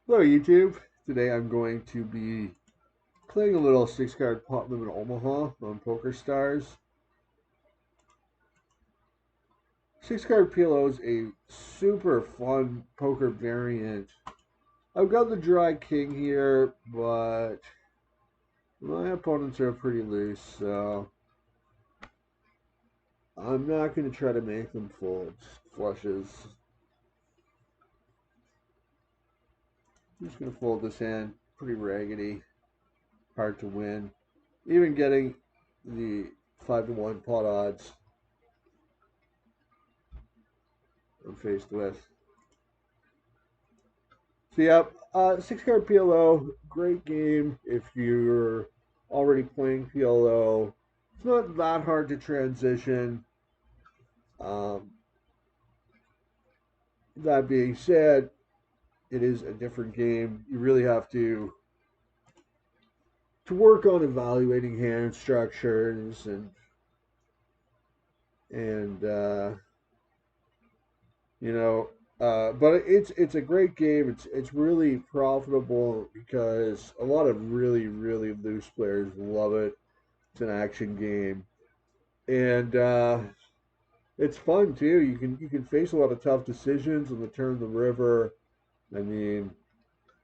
Hello YouTube. Today I'm going to be playing a little 6 card pot limit Omaha on PokerStars. 6 card PLO is a super fun poker variant. I've got the dry king here, but my opponents are pretty loose, so I'm not going to try to make them fold flushes. I'm just going to fold this hand. Pretty raggedy, hard to win. Even getting the 5-to-1 pot odds I'm faced with. So yeah, 6 card PLO, great game if you're already playing PLO. It's not that hard to transition. Um, that being said, it is a different game. You really have to work on evaluating hand structures and you know, but it's a great game. It's really profitable because a lot of really loose players love it. It's an action game, and it's fun too. You can face a lot of tough decisions on the turn of the river. I mean,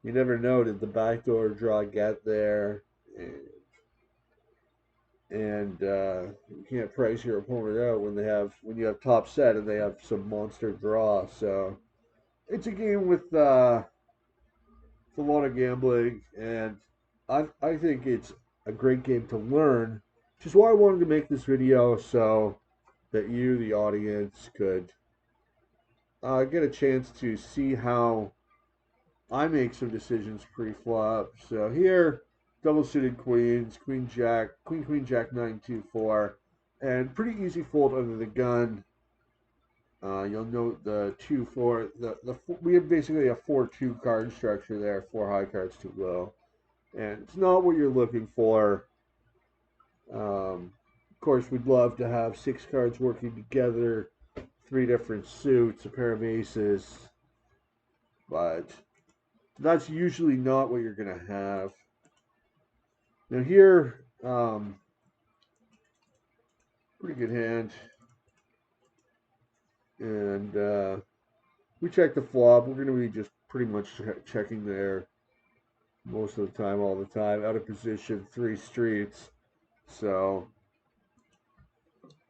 you never know, did the backdoor draw get there, and you can't price your opponent out when you have top set and they have some monster draw. So it's a game with a lot of gambling, and I think it's a great game to learn, which is why I wanted to make this video so that you, the audience, could get a chance to see how I make some decisions pre-flop. So here, double suited queens, queen jack, queen jack 9 2 4, and pretty easy fold under the gun. You'll note the 2 4. We have basically a 4-2 card structure there, 4 high cards, 2 low, and it's not what you're looking for. Of course, we'd love to have 6 cards working together, 3 different suits, a pair of aces, but that's usually not what you're going to have. Now here, pretty good hand, and we check the flop. We're going to be just pretty much checking there most of the time, all the time. Out of position, 3 streets. So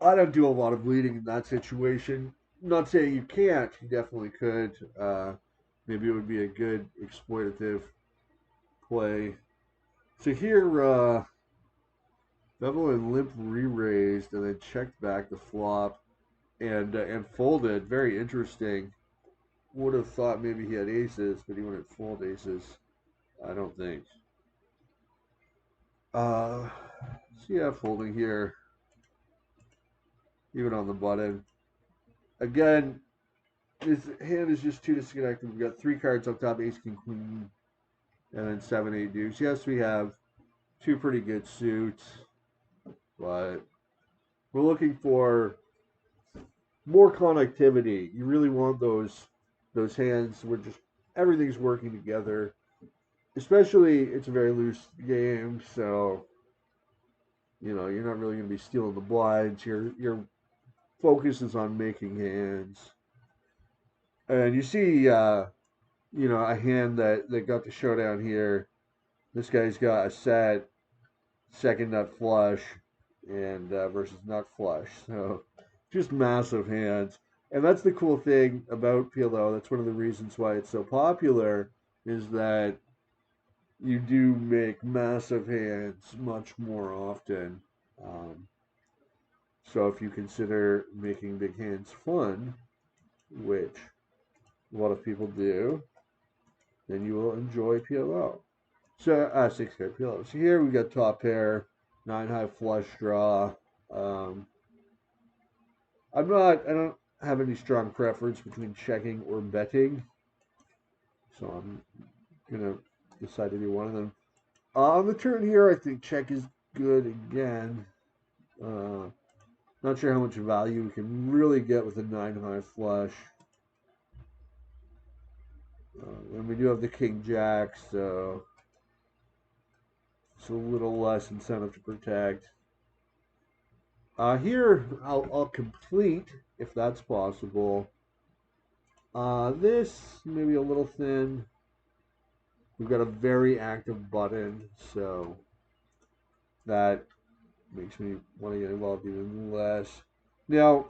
I don't do a lot of leading in that situation. I'm not saying you can't. You definitely could. Maybe it would be a good exploitative play. So here, Bevel and Limp re-raised and then checked back the flop and folded. Very interesting. Would have thought maybe he had aces, but he wouldn't fold aces. I don't think. So yeah, folding here, even on the button. Again, his hand is just too disconnected. We've got 3 cards up top: ace, king, queen, and then 7 8 deuce. Yes, we have 2 pretty good suits, but we're looking for more connectivity. You really want those hands where just everything's working together. Especially, it's a very loose game, so you're not really going to be stealing the blinds. Your focus is on making hands, and you see, a hand that got the showdown here. This guy's got a set second nut flush and versus nut flush, so just massive hands. And that's the cool thing about PLO. That's one of the reasons why it's so popular is that you do make massive hands much more often. Um, so if you consider making big hands fun, which a lot of people do, then you will enjoy PLO. So 6 card PLO. So here we got top pair, 9 high flush draw. Um, I don't have any strong preference between checking or betting, so I'm gonna decide to do one of them. On the turn here, I think check is good again. Uh, Not sure how much value we can really get with a 9 high flush. And we do have the king jack, so it's a little less incentive to protect. Here, I'll complete if that's possible. This maybe a little thin. We've got a very active button, so that makes me want to get involved even less. Now,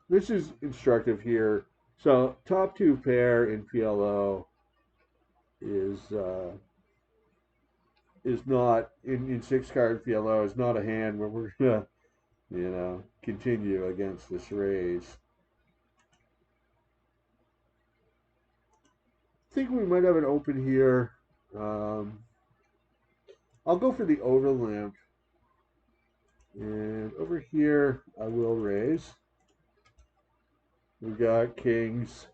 this is instructive here. So, top two pair in PLO is not in six card PLO is not a hand where we're gonna continue against this raise. I think we might have an open here. Um, I'll go for the over limp. And over here, I will raise. We've got kings.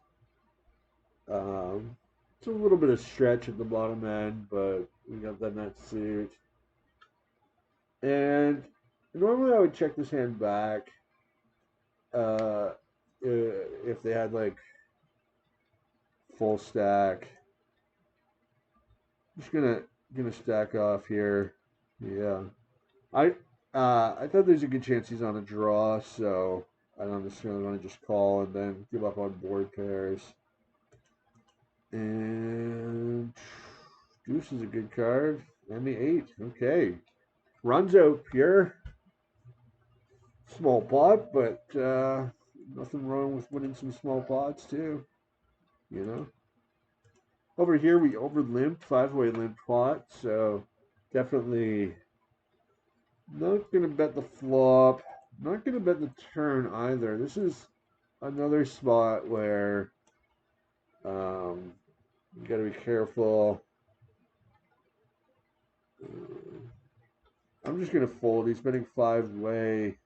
It's a little bit of stretch at the bottom end, but we got that nut suit. And normally I would check this hand back if they had like full stack. Just gonna stack off here. Yeah, I I thought there's a good chance he's on a draw, so I don't necessarily want to just call and then give up on board pairs. And deuce is a good card. And the 8. Okay. Runs out pure. Small pot, but nothing wrong with winning some small pots too. You know. Over here we over limped, 5-way limp pot, so definitely not gonna bet the flop. Not gonna bet the turn either. This is another spot where you gotta be careful. I'm just gonna fold. He's betting 5-way,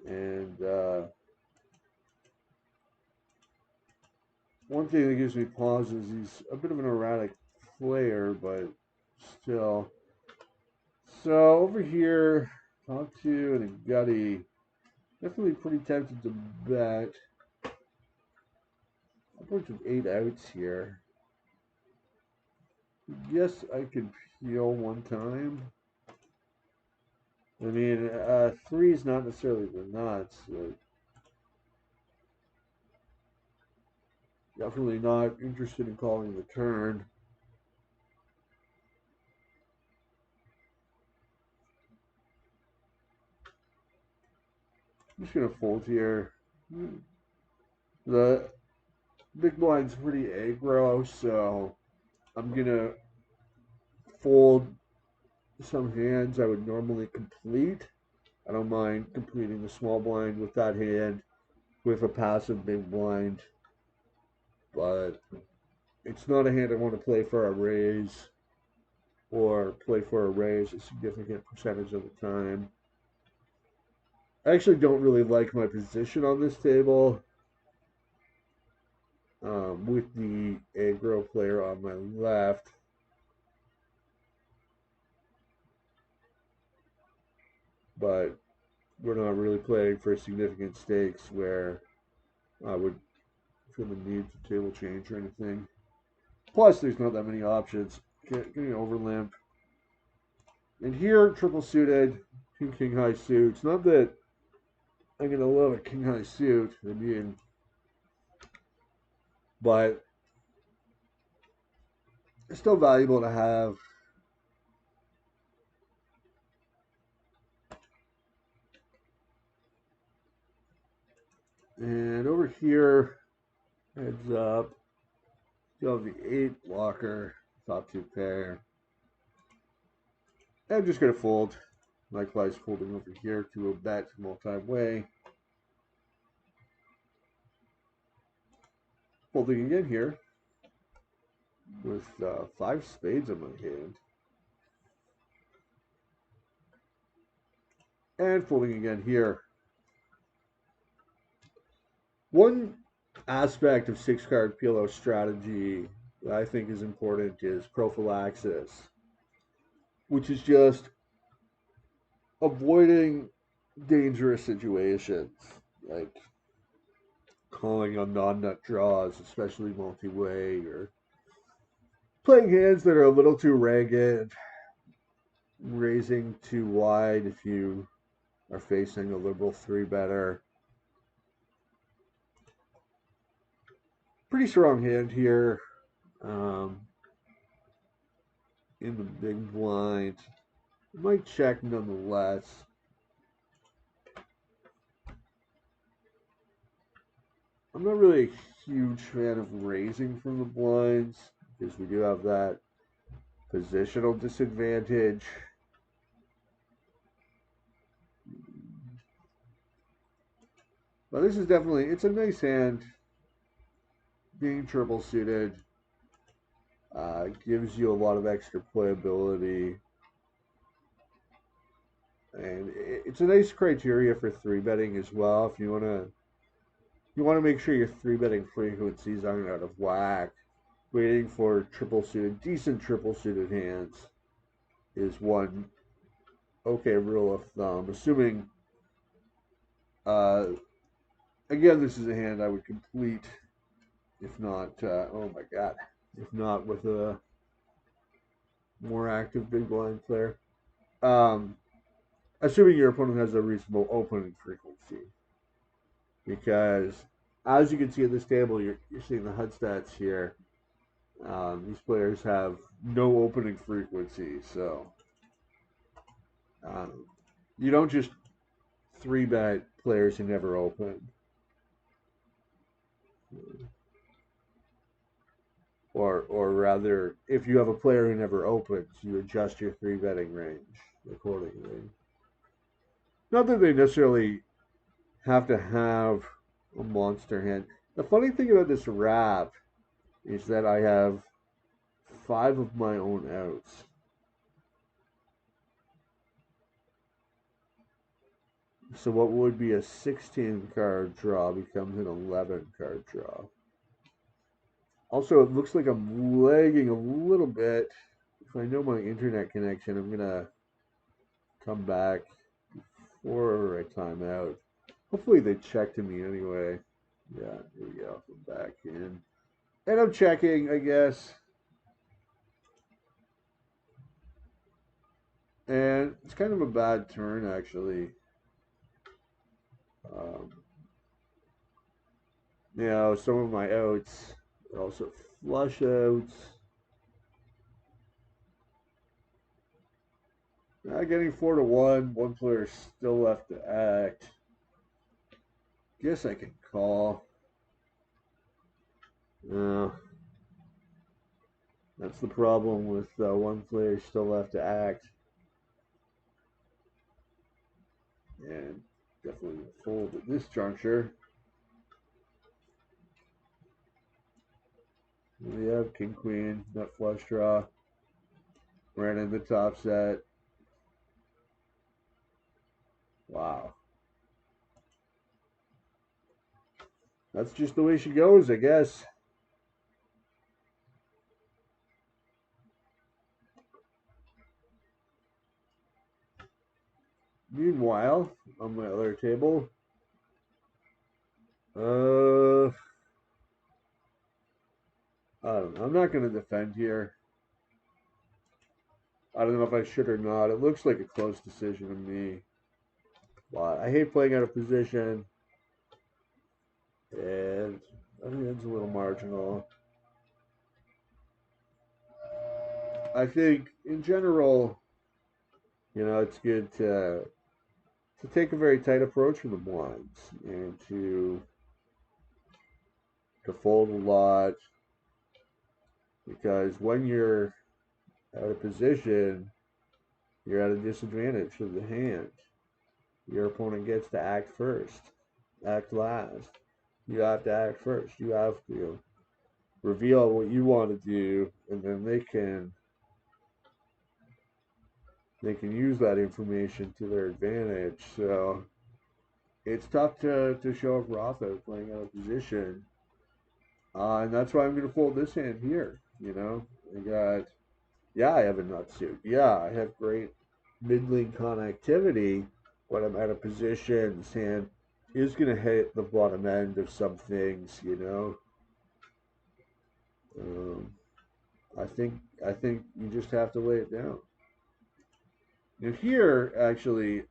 and one thing that gives me pause is he's a bit of an erratic player, but still. So over here, top two and a gutty. Definitely pretty tempted to bet. Upwards of 8 outs here. Yes, I could peel one time. I mean, 3 is not necessarily the nuts. Definitely not interested in calling the turn. I'm just going to fold here. The big blind's pretty aggro, so I'm going to fold some hands I would normally complete. I don't mind completing the small blind with that hand with a passive big blind, but it's not a hand I want to play for a raise or play for a raise a significant percentage of the time. I actually don't really like my position on this table with the aggro player on my left. But we're not really playing for significant stakes where I would feel the need to table change or anything. Plus, there's not that many options. Getting over limp. And here, triple suited, king high suits. Not that I'm gonna love a king high suit. I mean, but it's still valuable to have. And over here, heads up. You have the 8 blocker, top 2 pair. I'm just gonna fold. Likewise, folding over here to a bet multi-way. Folding again here with 5 spades in my hand. And folding again here. One aspect of 6-card PLO strategy that I think is important is prophylaxis, which is just avoiding dangerous situations. Like calling on non-nut draws, especially multi-way, or playing hands that are a little too ragged, raising too wide if you are facing a liberal three better. Pretty strong hand here um, in the big blind. Might check nonetheless. I'm not really a huge fan of raising from the blinds because we do have that positional disadvantage. But this is definitely, it's a nice hand. Being triple suited gives you a lot of extra playability. And it's a nice criteria for three betting as well. If you want to make sure your three betting frequencies aren't out of whack. Waiting for triple suited, decent triple suited hands is one okay rule of thumb. Assuming, uh, again, this is a hand I would complete, if not, oh my god, if not with a more active big blind player. Um, Assuming your opponent has a reasonable opening frequency, because as you can see at this table, you're seeing the HUD stats here. These players have no opening frequency, so um, you don't just three bet players who never open, or rather, if you have a player who never opens, you adjust your three betting range accordingly. Not that they necessarily have to have a monster hand. The funny thing about this wrap is that I have 5 of my own outs. So what would be a 16 card draw becomes an 11 card draw. Also, it looks like I'm lagging a little bit. If I know my internet connection, I'm going to come back before I time out. Hopefully they checked me anyway. Yeah, here we go. I'm back in. And I'm checking, I guess. And it's kind of a bad turn, actually. Um, some of my outs are also flush outs. Getting 4-1. One player still left to act. Guess I can call. No. That's the problem with one player still left to act. And definitely fold at this juncture. We have king queen, nut flush draw. Ran in the top set. Wow. That's just the way she goes, I guess. Meanwhile, on my other table, I don't know. I'm not going to defend here. I don't know if I should or not. It looks like a close decision to me. But I hate playing out of position. And I think it's a little marginal. I think in general, it's good to take a very tight approach from the blinds and to fold a lot, because when you're out of position, you're at a disadvantage of the hand. Your opponent gets to act first, act last. You have to act first. You have to reveal what you want to do, and then they can use that information to their advantage. So it's tough to show off Rafa playing out of position. And that's why I'm going to fold this hand here. I have a nut suit. Yeah, I have great middling connectivity, but I'm out of position. This hand is going to hit the bottom end of some things, you know. Um, I think you just have to lay it down. And here, actually,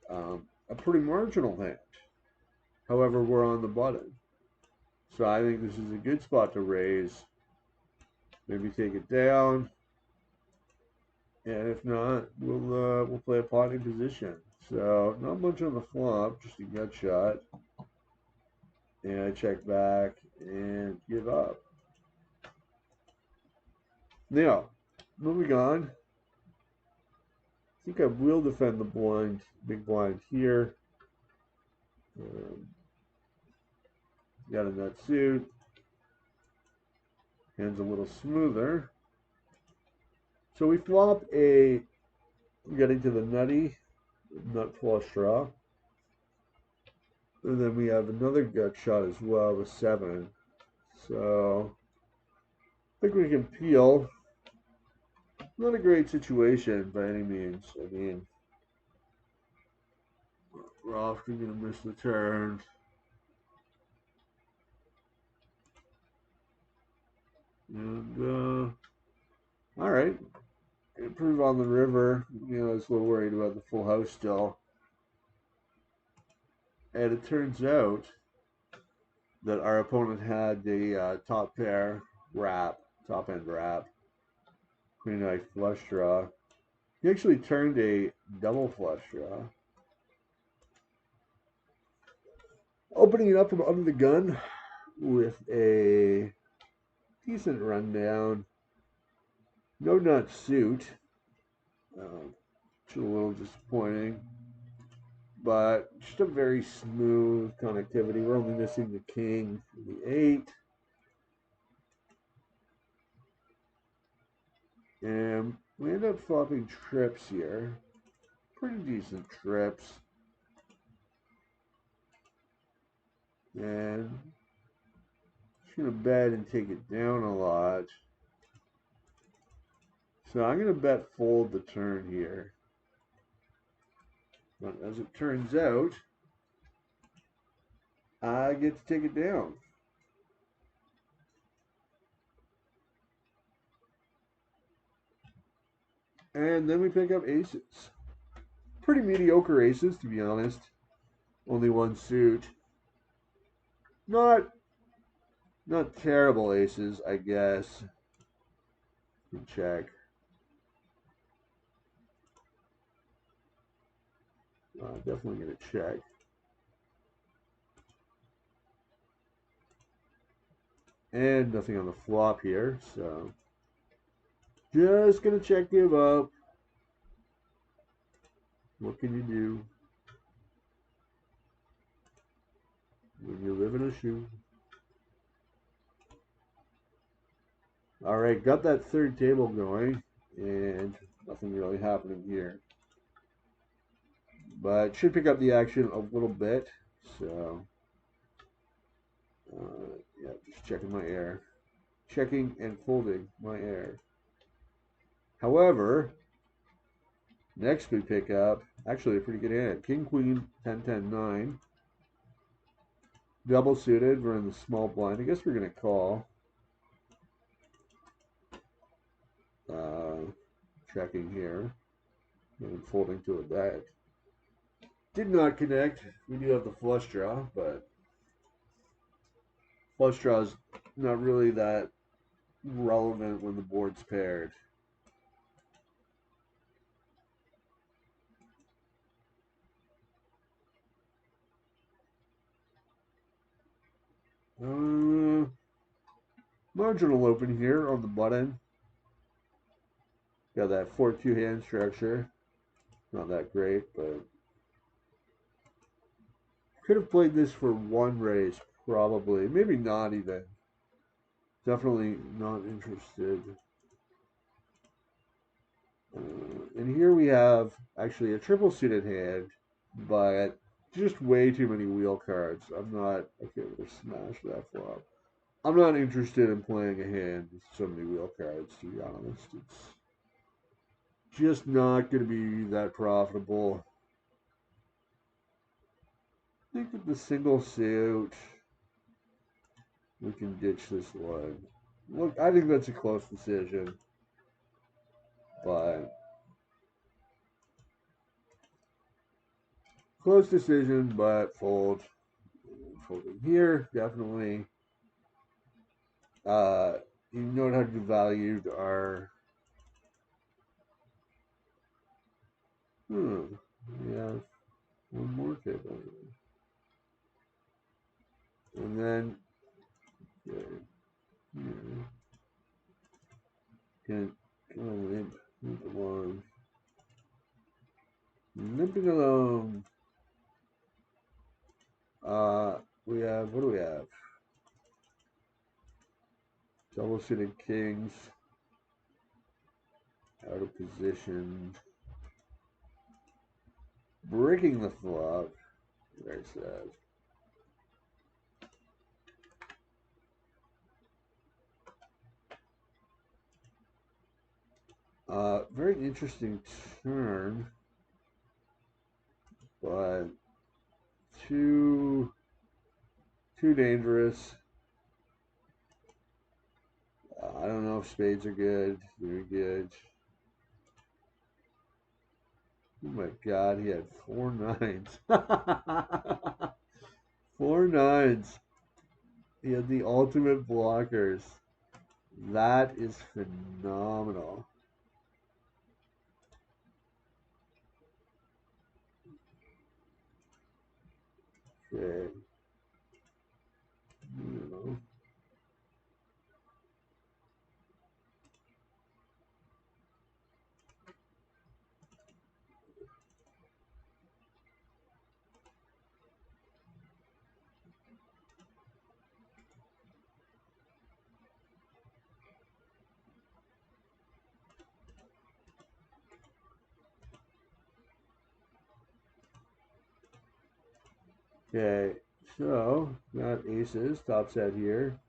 a pretty marginal hand. However, we're on the button, so I think this is a good spot to raise. Maybe take it down, and if not, we'll play a potting position. So not much on the flop, just a gut shot, and I check back and give up. Now, moving on. I think I will defend the blind, big blind here. Um, got a nut suit. Hand's a little smoother. So we flop a, getting to the nutty, nut flush draw. And then we have another gut shot as well with 7. So I think we can peel. Not a great situation by any means. I mean, we're often going to miss the turn. And, all right. Improve on the river. You know, I was a little worried about the full house still. And it turns out that our opponent had a top pair wrap, top end wrap, queen eye flush draw. He actually turned a double flush draw. Opening it up from under the gun with a decent rundown. No nut suit. Which is a little disappointing. But just a very smooth connectivity. We're only missing the king and the 8. And we end up flopping trips here. Pretty decent trips. And just going to bet and take it down a lot. So I'm going to bet fold the turn here. But as it turns out, I get to take it down. And then we pick up aces. Pretty mediocre aces, to be honest. Only one suit. Not terrible aces, I guess. Check. Definitely going to check. And nothing on the flop here, so just going to check, give up. What can you do when you live in a shoe? All right, got that third table going, and nothing really happening here. But should pick up the action a little bit, so yeah, just checking my air. Checking and folding my air. However, next we pick up, actually a pretty good hand. King, queen, 10, 10, 9. Double suited, we're in the small blind. I guess we're going to call. Checking here. And folding to a bet. Did not connect. We do have the flush draw, but flush draw is not really that relevant when the board's paired. Marginal open here on the button. Got that 4-2 hand structure. Not that great, but could have played this for one raise, probably. Maybe not even. Definitely not interested. And here we have actually a triple suited hand, but just way too many wheel cards. I'm not, okay, we'll smash that flop. I'm not interested in playing a hand with so many wheel cards, to be honest. It's just not going to be that profitable. think with the single suit, we can ditch this one. Look, I think that's a close decision, but close decision, but fold. Folding here, definitely. You know how to value our. Yeah, one more table, and then okay, here. Can come on, limp along, limping along. We have what do we have? Double suited kings, out of position, breaking the flop. Very sad. Very interesting turn, but too dangerous. I don't know if spades are good. Very good. Oh my God, he had 4 9s. 4 9s. He had the ultimate blockers. That is phenomenal. Okay. You know. Okay, so got aces, top set here.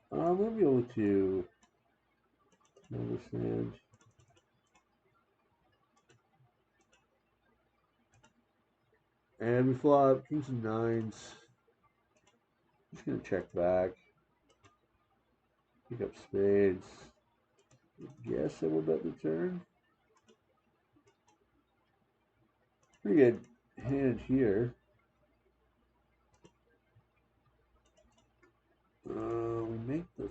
We'll be able to understand. And we flop kings and nines. Just gonna check back. Pick up spades. Guess I will bet the turn. Pretty good hand here. We make the.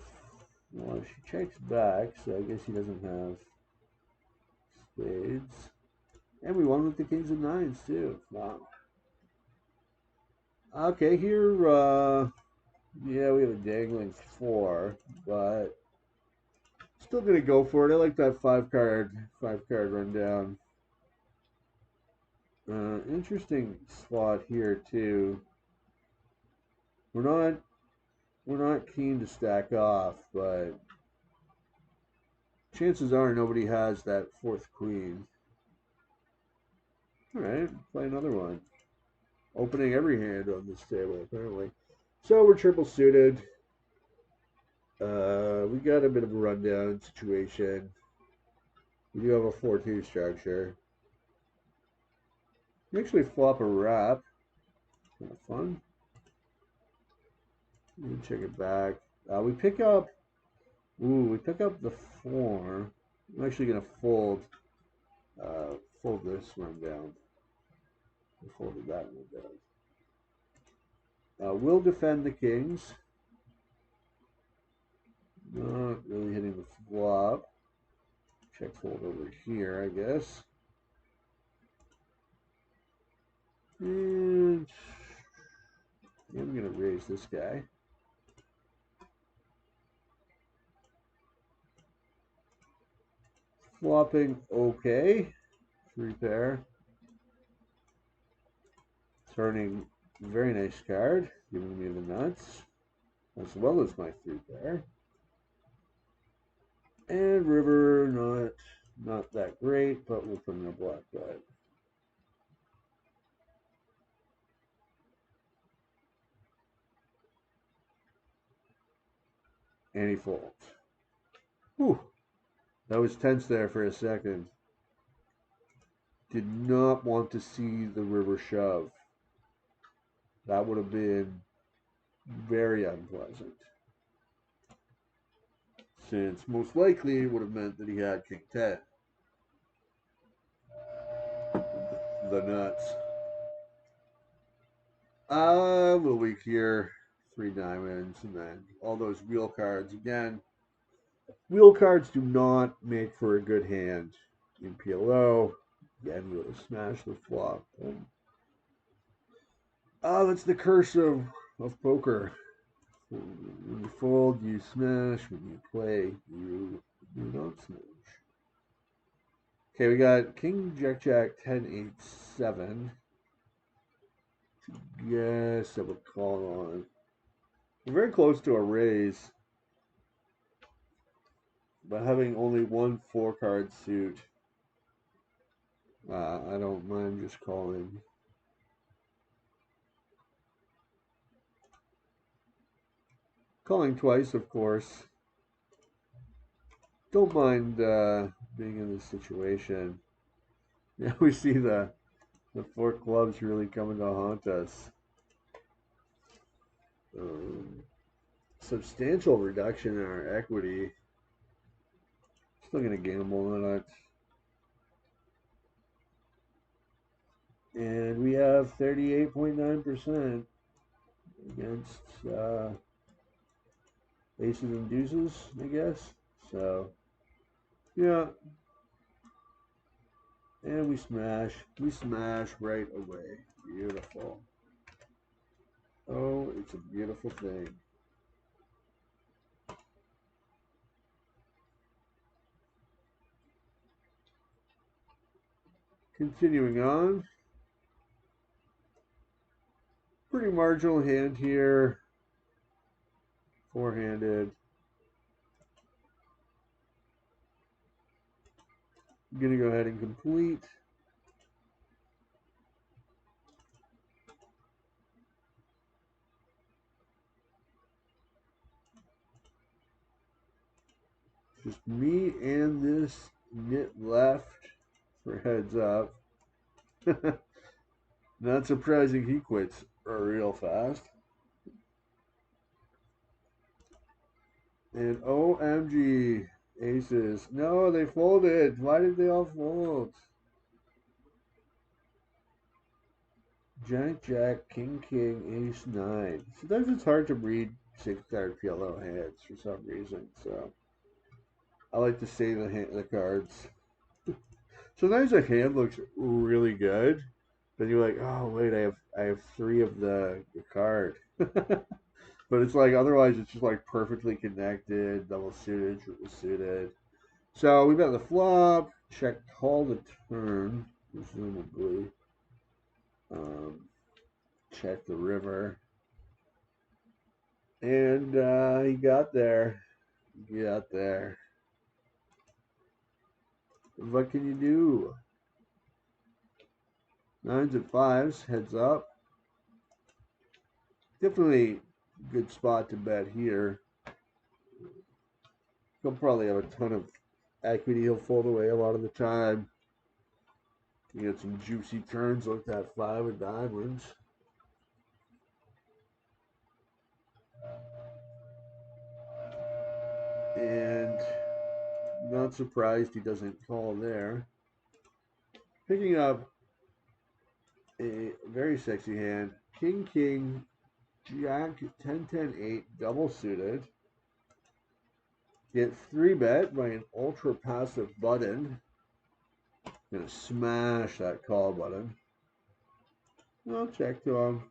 Well, she checks back, so I guess he doesn't have spades. And we won with the kings and nines too. Wow. Okay, here, yeah, we have a dangling 4, but still gonna go for it. I like that 5 card rundown. Interesting spot here too. We're not keen to stack off, but chances are nobody has that 4th queen. All right, play another one. Opening every hand on this table apparently. So we're triple suited. We got a bit of a rundown situation. We do have a 4-2 structure. We actually flop a wrap. Kind of fun. Let me check it back. We pick up. Ooh, we pick up the 4. I'm actually gonna fold. Fold this one down. I folded that one down. We'll defend the kings. Not really hitting the flop. Check fold over here, I guess. And I'm gonna raise this guy. Flopping okay. 3 pair. Turning very nice card, giving me the nuts, as well as my 3 pair. And river, Not that great, but we'll put in a black bet. And he folds. Whew. That was tense there for a second. Did not want to see the river shove. That would have been very unpleasant. Since most likely it would have meant that he had king 10. The nuts. A little weak here. 3 diamonds, and then all those wheel cards. Again, wheel cards do not make for a good hand in PLO. Again, we'll smash the flop. That's the curse of poker. When you fold, you smash. When you play, you do not smash. Okay, we got King, Jack, Jack, 10, 8, 7. Yes, I would call on. We're very close to a raise. But having only one 4-card suit, I don't mind just calling. Calling twice, of course. Don't mind being in this situation. Yeah, we see the 4 clubs really coming to haunt us. Substantial reduction in our equity. Still gonna gamble on it. And we have 38.9% against aces and deuces, I guess. So, yeah. And we smash. We smash right away. Beautiful. Oh, it's a beautiful thing. Continuing on. Pretty marginal hand here. Four-handed. I'm going to go ahead and complete. Just me and this nit left for heads up. Not surprising he quits real fast. And OMG, aces. No, they folded. Why did they all fold? Jack, Jack, King, King, Ace, 9. Sometimes it's hard to read 6-card PLO hands for some reason, so I like to say the cards. Sometimes a hand looks really good, then you're like, oh wait, I have 3 of the card. But it's like otherwise it's just like perfectly connected, double suited, triple suited. So we got the flop, check call the turn, presumably. Check the river. And he got there. He got there. What can you do? 9s and 5s, heads up. Definitely a good spot to bet here. He'll probably have a ton of equity. He'll fold away a lot of the time. You get some juicy turns like that 5 of diamonds. And not surprised he doesn't call there. Picking up a very sexy hand. King, King, Jack, 10, 10, 8, double suited. Get 3-bet by an ultra passive button. Gonna smash that call button. I'll check to him.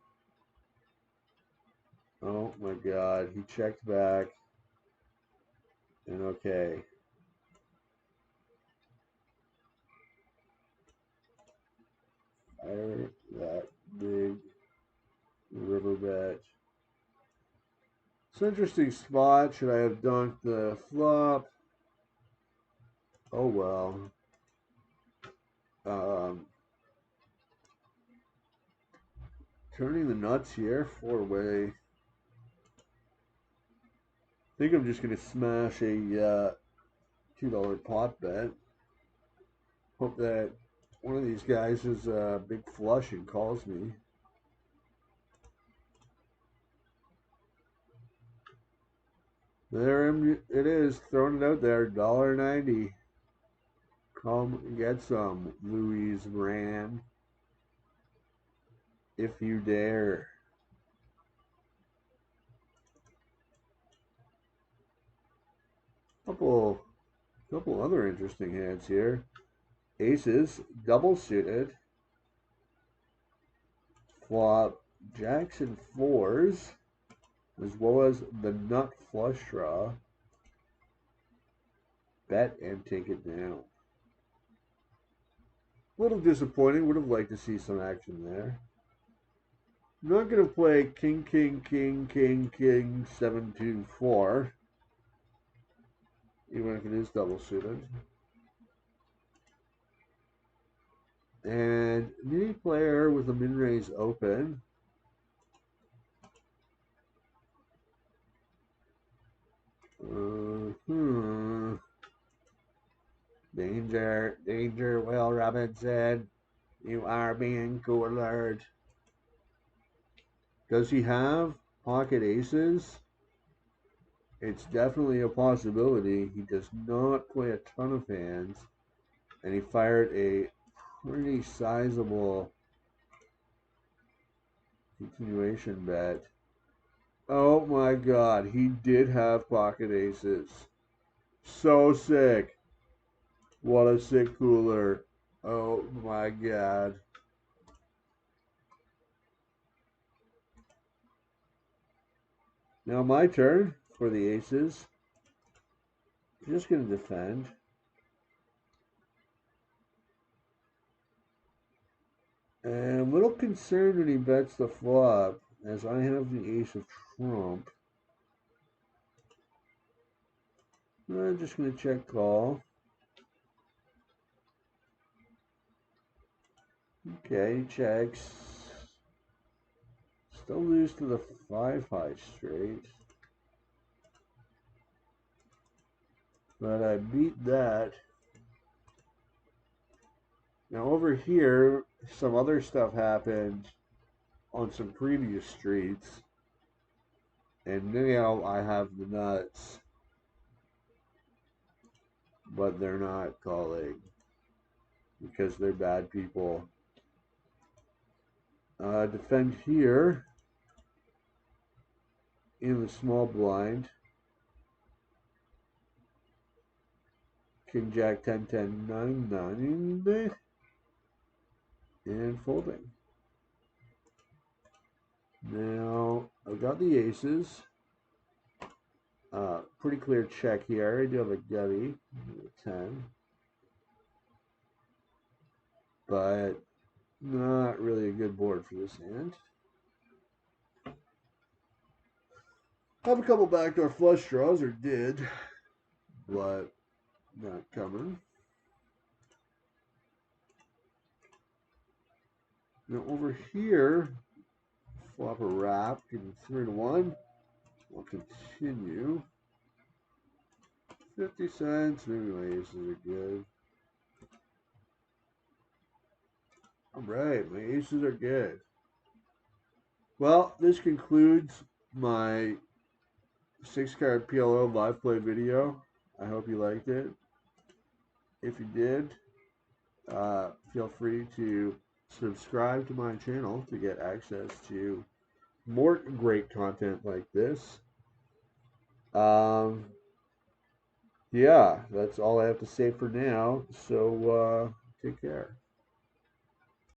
Oh my god, he checked back. And okay. Fire that big river bet. It's an interesting spot. Should I have dunked the flop? Oh well. Um, Turning the nuts here, 4-way. I think I'm just going to smash a $2 pot bet. Hope that one of these guys is a big flush and calls me. There it is, throwing it out there, $1.90. Come get some, Louise Rand, if you dare. Couple other interesting hands here. Aces, double suited. Flop, jacks and fours, as well as the nut flush draw. Bet and take it down. A little disappointing. Would have liked to see some action there. I'm not going to play king, king, king, king, king, 7, 2, 4. Even if it is double suited. And mini player with a min raise open. Danger, danger, Will Robinson. You are being coolered. Does he have pocket aces? It's definitely a possibility. He does not play a ton of hands. And he fired a pretty sizable continuation bet. Oh my god, he did have pocket aces. So sick. What a sick cooler. Oh my god. Now my turn for the aces. I'm just going to defend. And I'm a little concerned when he bets the flop, as I have the ace of trump. I'm just going to check call. Okay, checks. Still lose to the 5 high straight. But I beat that. Now over here, some other stuff happened on some previous streets. And now I have the nuts. But they're not calling. Because they're bad people. Defend here. In the small blind. King, Jack, 10, 10, 9, 9. And folding. Now, I've got the aces. Pretty clear check here. I do have a gutty, 10. But not really a good board for this hand. Have a couple backdoor flush draws, or did, but not coming. Now over here, flop a wrap, getting 3 to 1. I'll continue. 50 cents, maybe my aces are good. Alright, my aces are good. Well, this concludes my 6-card PLO live play video. I hope you liked it. If you did, feel free to subscribe to my channel to get access to more great content like this. Yeah, that's all I have to say for now. So take care.